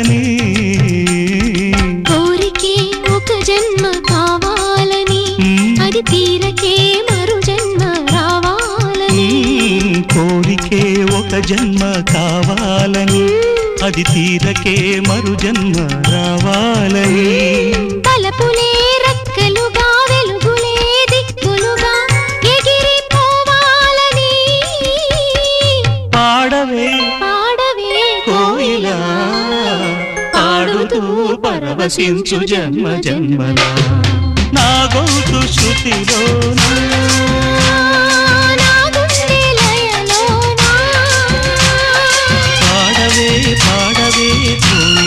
కావాలని కోరికే ఒక జన్మ కావాలని అది తీరకే మరు జన్మ రావాలని కోరికే ఒక జన్మ కావాలని అది తీరకే మరు జన్మ రావాలని తలపులే రెక్కలుగా వెలుగులే దిక్కులుగా ఎగిరిపోవాలని పాడవే పాడవే కోయిలా పాడుతూ పరవశించు జన్మ జన్మలా నా గొంతు శృతిలోనా